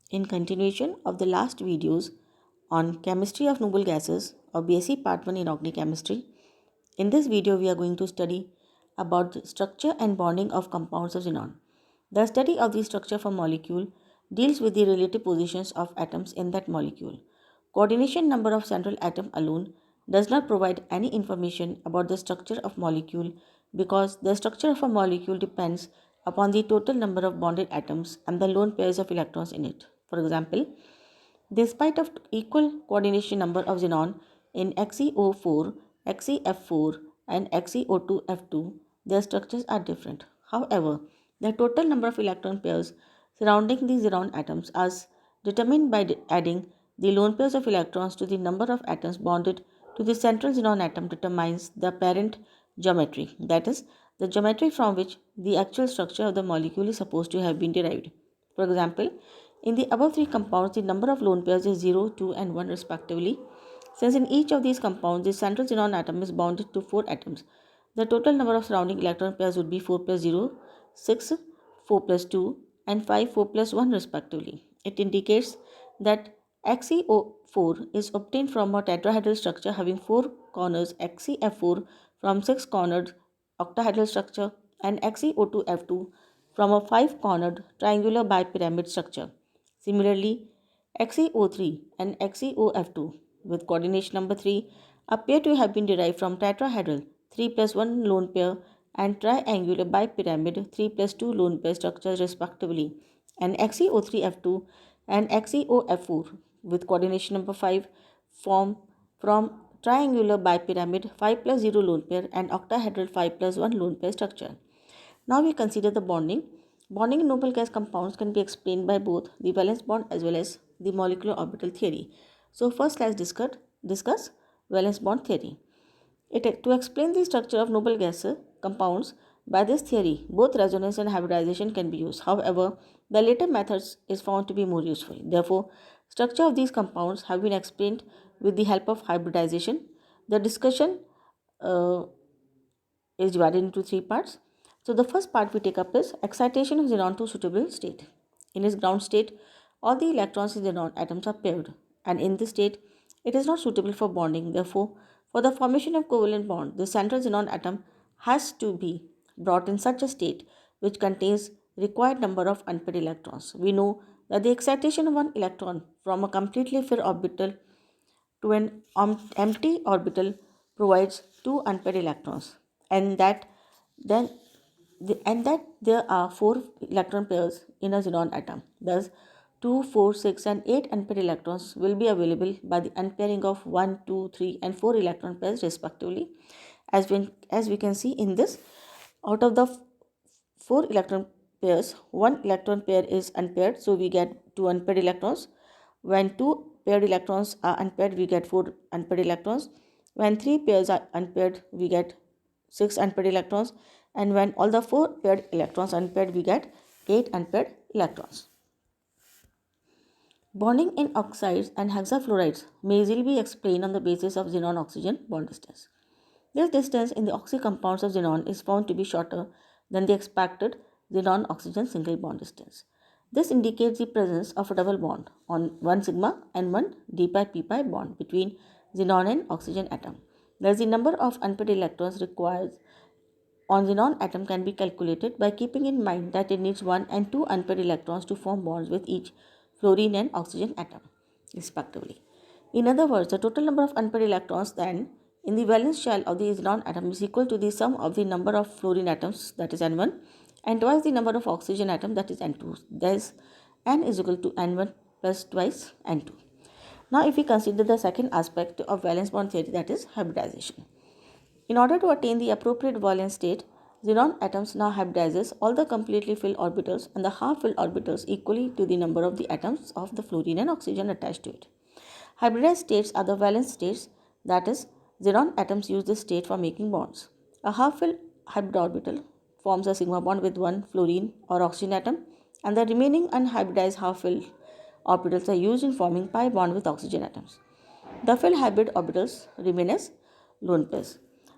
In continuation of the last videos on chemistry of noble gases or BSc part 1 inorganic chemistry, in this video we are going to study about the structure and bonding of compounds of xenon. The study of the structure of a molecule deals with the relative positions of atoms in that molecule. Coordination number of central atom alone does not provide any information about the structure of molecule because the structure of a molecule depends upon the total number of bonded atoms and the lone pairs of electrons in it. For example, despite of equal coordination number of xenon in XeO4, XeF4 and XeO2F2, their structures are different. However, the total number of electron pairs surrounding the xenon atoms is determined by adding the lone pairs of electrons to the number of atoms bonded to the central xenon atom determines the parent geometry, that is, the geometry from which the actual structure of the molecule is supposed to have been derived. For example, in the above three compounds, the number of lone pairs is 0, 2 and 1 respectively. Since in each of these compounds, the central xenon atom is bounded to 4 atoms, the total number of surrounding electron pairs would be 4 plus 0, 6, 4 plus 2 and 5, 4 plus 1 respectively. It indicates that XeO4 is obtained from a tetrahedral structure having 4 corners, XeF4 from 6-cornered octahedral structure and XeO2F2 from a 5-cornered triangular bipyramid structure. Similarly, XeO3 and XeOF2 with coordination number 3 appear to have been derived from tetrahedral 3 plus 1 lone pair and triangular bipyramid 3 plus 2 lone pair structures respectively, and XeO3F2 and XeOF4 with coordination number 5 form from triangular bipyramid 5 plus 0 lone pair and octahedral 5 plus 1 lone pair structure. Now we consider the bonding. Bonding in noble gas compounds can be explained by both the valence bond as well as the molecular orbital theory. So first let's discuss valence bond theory. To explain the structure of noble gas compounds by this theory, both resonance and hybridization can be used. However, the later methods is found to be more useful. Therefore, structure of these compounds have been explained with the help of hybridization. The discussion uh, is divided into three parts. So the first part we take up is excitation of xenon to suitable state. In its ground state, all the electrons in xenon atoms are paired, and in this state, it is not suitable for bonding. Therefore, for the formation of covalent bond, the central xenon atom has to be brought in such a state which contains required number of unpaired electrons. We know that the excitation of one electron from a completely filled orbital to an empty orbital provides two unpaired electrons, and that then that there are four electron pairs in a xenon atom. Thus 2, 4, 6 and 8 unpaired electrons will be available by the unpairing of 1, 2, 3 and 4 electron pairs respectively. As we can see in this, out of the 4 electron pairs, 1 electron pair is unpaired, so we get 2 unpaired electrons. When 2 paired electrons are unpaired, we get 4 unpaired electrons. When 3 pairs are unpaired, we get 6 unpaired electrons. And when all the 4 paired electrons are unpaired, we get 8 unpaired electrons. Bonding in oxides and hexafluorides may easily be explained on the basis of xenon-oxygen bond distance. This distance in the oxy compounds of xenon is found to be shorter than the expected xenon-oxygen single bond distance. This indicates the presence of a double bond on 1 sigma and 1 d pi p pi bond between xenon and oxygen atom. Thus, the number of unpaired electrons required on xenon atom can be calculated by keeping in mind that it needs 1 and 2 unpaired electrons to form bonds with each fluorine and oxygen atom, respectively. In other words, the total number of unpaired electrons then in the valence shell of the xenon atom is equal to the sum of the number of fluorine atoms, that is N1, and twice the number of oxygen atom, that is N2. Thus, N is equal to N1 plus twice N2. Now, if we consider the second aspect of valence bond theory, that is hybridization. In order to attain the appropriate valence state, xenon atoms now hybridizes all the completely filled orbitals and the half-filled orbitals equally to the number of the atoms of the fluorine and oxygen attached to it. Hybridized states are the valence states, that is, xenon atoms use this state for making bonds. A half-filled hybrid orbital forms a sigma bond with one fluorine or oxygen atom, and the remaining unhybridized half-filled orbitals are used in forming pi bond with oxygen atoms. The filled hybrid orbitals remain as lone pairs.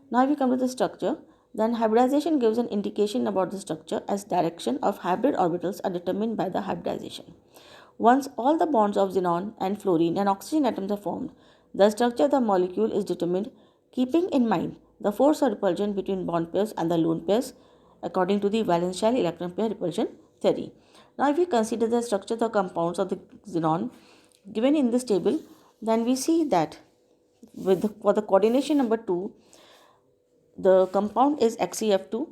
Now we come to the structure. Then hybridization gives an indication about the structure as direction of hybrid orbitals are determined by the hybridization. Once all the bonds of xenon and fluorine and oxygen atoms are formed, the structure of the molecule is determined keeping in mind the force of repulsion between bond pairs and the lone pairs according to the valence shell electron pair repulsion theory. Now, if we consider the structure of the compounds of the xenon given in this table, then we see that for the coordination number 2, the compound is XeF2.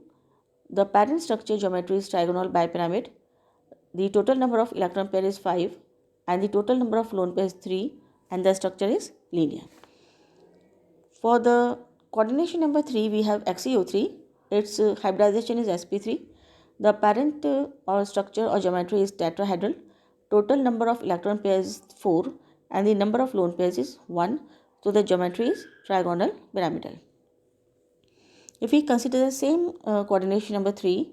The parent structure geometry is trigonal bipyramid. The total number of electron pair is 5 and the total number of lone pairs is 3 and the structure is linear. For the coordination number 3, we have XeO3. Its hybridization is sp3. The parent or structure or geometry is tetrahedral. Total number of electron pairs is 4 and the number of lone pairs is 1. So the geometry is trigonal pyramidal. If we consider the same coordination number 3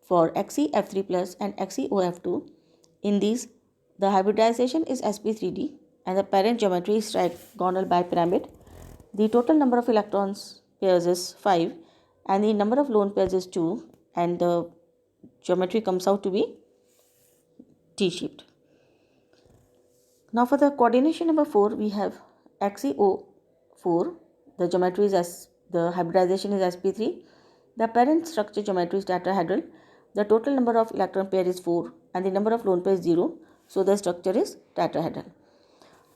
for XeF3 plus and XeOF2, in these the hybridization is sp3d and the parent geometry is trigonal bipyramid. The total number of electrons pairs is 5 and the number of lone pairs is 2 and the geometry comes out to be T-shaped. Now for the coordination number 4, we have XeO4. The geometry is the hybridization is sp3. The parent structure geometry is tetrahedral. The total number of electron pair is 4 and the number of lone pair is 0. So the structure is tetrahedral.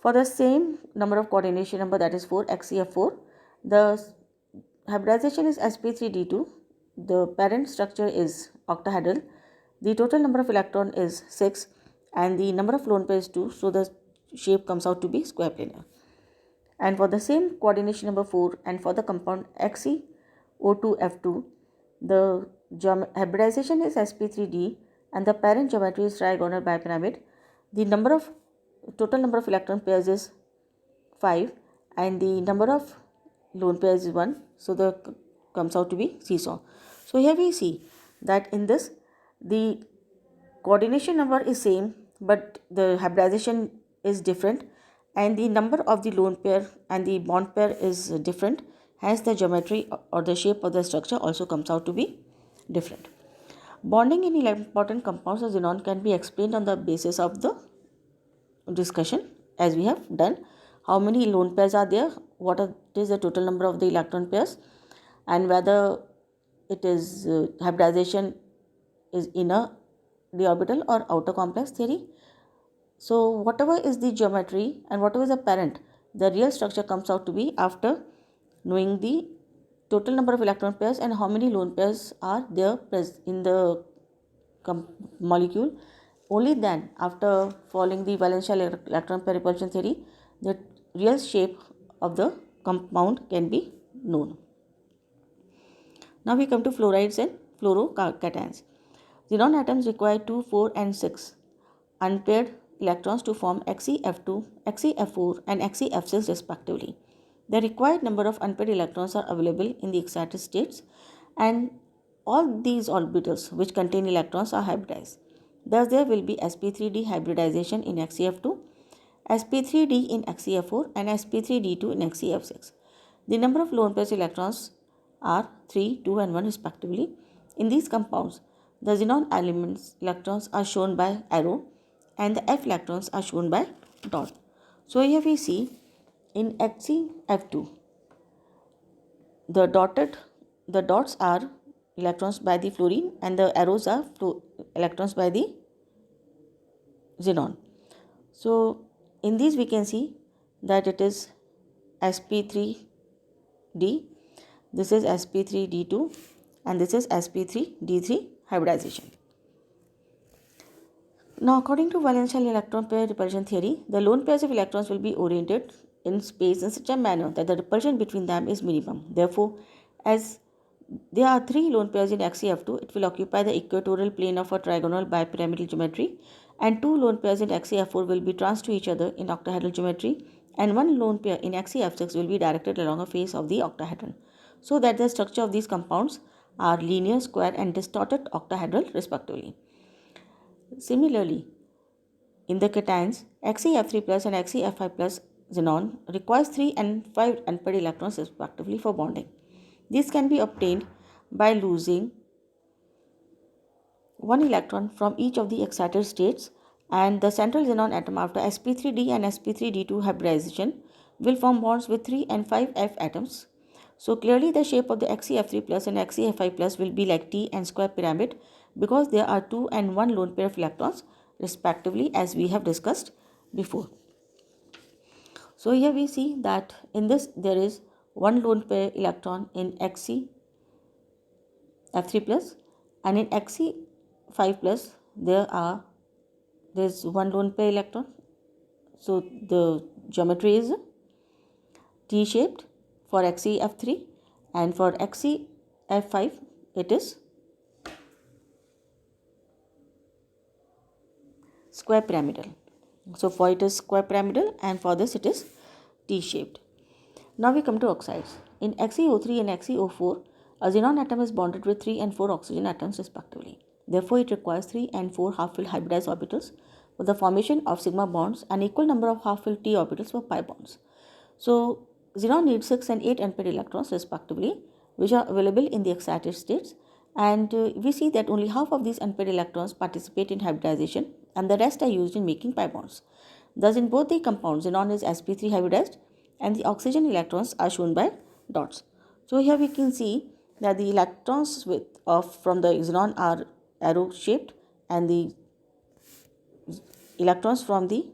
For the same number of coordination number, that is 4, XeF4, the hybridization is sp3d2. The parent structure is octahedral. The total number of electron is 6 and the number of lone pair is 2. So the shape comes out to be square planar. And for the same coordination number 4 and for the compound XeO2F2, the hybridization is sp3d and the parent geometry is trigonal bipyramid. The total number of electron pairs is 5 and the number of lone pairs is 1. So the comes out to be seesaw. So here we see that in this the coordination number is same but the hybridization is different and the number of the lone pair and the bond pair is different. Hence the geometry or the shape of the structure also comes out to be different. Bonding in important compounds of xenon can be explained on the basis of the discussion as we have done. How many lone pairs are there, what is the total number of the electron pairs, and whether it is hybridization is inner d orbital or outer complex theory. So whatever is the geometry and whatever is the parent, the real structure comes out to be after knowing the total number of electron pairs and how many lone pairs are there in the molecule. Only then, after following the valence shell electron pair repulsion theory, the real shape of the compound can be known. Now we come to fluorides and fluorocations. Xenon atoms require 2, 4 and 6 unpaired electrons to form XeF2, XeF4 and XeF6 respectively. The required number of unpaired electrons are available in the excited states and all these orbitals which contain electrons are hybridized. Thus there will be sp3d hybridization in XeF2, sp3d in XeF4 and sp3d2 in XeF6. The number of lone pairs electrons are 3, 2 and 1 respectively. In these compounds, the xenon elements electrons are shown by arrow and the F electrons are shown by dot. So here we see in XeF2, the dots are electrons by the fluorine and the arrows are electrons by the xenon. So in these we can see that it is sp3d, this is sp3d2 and this is sp3d3 hybridization. Now according to valence shell electron pair repulsion theory, the lone pairs of electrons will be oriented in space in such a manner that the repulsion between them is minimum. Therefore, as there are 3 lone pairs in XeF2, it will occupy the equatorial plane of a trigonal bipyramidal geometry, and 2 lone pairs in XeF4 will be trans to each other in octahedral geometry, and 1 lone pair in XeF6 will be directed along a face of the octahedron, so that the structure of these compounds are linear, square and distorted octahedral respectively. Similarly, in the cations, XeF3 plus and XeF5 plus xenon requires 3 and 5 unpaired electrons respectively for bonding. This can be obtained by losing 1 electron from each of the excited states and the central xenon atom after sp3d and sp3d2 hybridization will form bonds with 3 and 5f atoms. So clearly the shape of the XeF3 plus and XeF5 plus will be like T and square pyramid because there are 2 and 1 lone pair of electrons respectively, as we have discussed before. So here we see that in this there is one lone pair electron in Xe F3 plus, and in Xe5 plus there is one lone pair electron. So the geometry is T shaped for Xef3, and for Xef5 it is square pyramidal. So for it is square pyramidal, and for this it is T shaped. Now we come to oxides. In XeO3 and XeO4, a xenon atom is bonded with 3 and 4 oxygen atoms respectively. Therefore, it requires 3 and 4 half-filled hybridized orbitals for the formation of sigma bonds and equal number of half-filled T orbitals for pi bonds. So, xenon needs 6 and 8 unpaired electrons respectively, which are available in the excited states, and we see that only half of these unpaired electrons participate in hybridization and the rest are used in making pi bonds. Thus, in both the compounds, xenon is sp3 hybridized and the oxygen electrons are shown by dots. So here we can see that the electrons from the xenon are arrow shaped and the electrons from the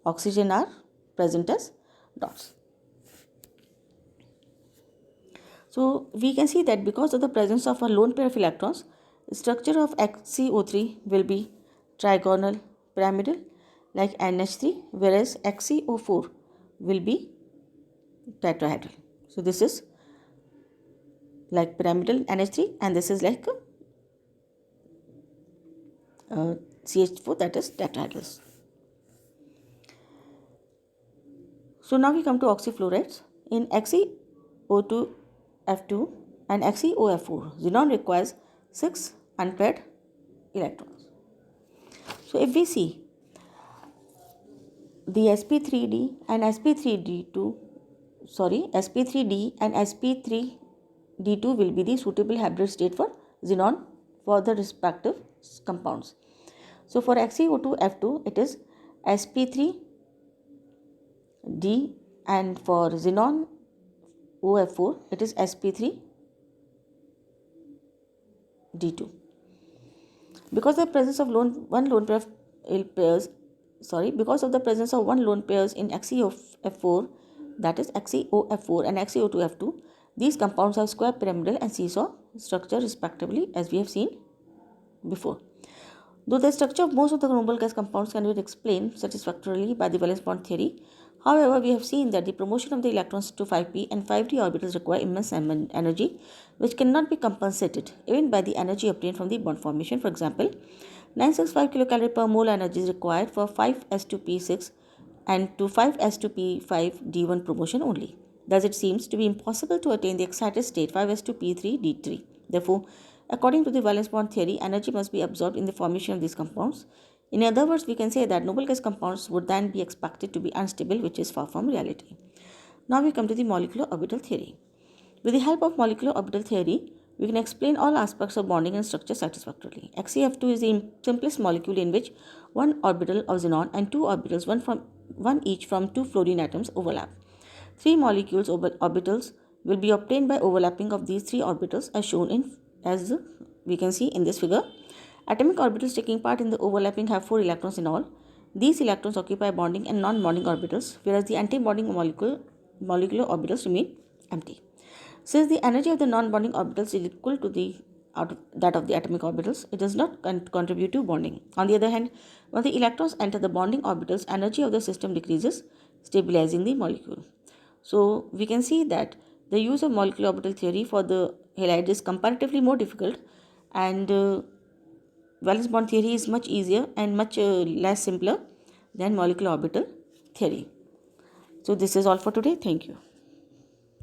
oxygen are present as dots. So we can see that because of the presence of a lone pair of electrons, the structure of XeO3 will be trigonal pyramidal like NH3, whereas XeO4 will be tetrahedral. So this is like pyramidal NH3 and this is like CH4, that is tetrahedral. So now we come to oxyfluorides. In XeO2F2 and XeOF4, xenon requires 6 unpaired electrons. So if we see the sp3d and sp3d2 sp3d and sp3d2 will be the suitable hybrid state for xenon for the respective compounds. So for XeO2F2 it is sp3d, and for xenon OF4 it is sp3d2. Because of the presence of one lone pair in XeOF4, that is XeOF4 and XeO2F2, these compounds have square pyramidal and seesaw structure respectively, as we have seen before. Though the structure of most of the noble gas compounds can be explained satisfactorily by the valence bond theory, however, we have seen that the promotion of the electrons to 5p and 5d orbitals require immense energy, which cannot be compensated even by the energy obtained from the bond formation. For example, 965 kilocalorie per mole energy is required for 5s2p6 and to 5s2p5d1 promotion only. Thus, it seems to be impossible to attain the excited state 5s2p3d3. Therefore, according to the valence bond theory, energy must be absorbed in the formation of these compounds. In other words, we can say that noble gas compounds would then be expected to be unstable, which is far from reality. Now we come to the molecular orbital theory. With the help of molecular orbital theory, we can explain all aspects of bonding and structure satisfactorily. XeF2 is the simplest molecule in which one orbital of xenon and two orbitals, one each from two fluorine atoms, overlap. Three molecules orbitals will be obtained by overlapping of these three orbitals as we can see in this figure. Atomic orbitals taking part in the overlapping have 4 electrons in all. These electrons occupy bonding and non-bonding orbitals, whereas the anti-bonding molecular orbitals remain empty. Since the energy of the non-bonding orbitals is equal to that of the atomic orbitals, it does not contribute to bonding. On the other hand, when the electrons enter the bonding orbitals, energy of the system decreases, stabilizing the molecule. So we can see that the use of molecular orbital theory for the halide is comparatively more difficult, and valence bond theory is much easier and much less simpler than molecular orbital theory. So this is all for today. Thank you.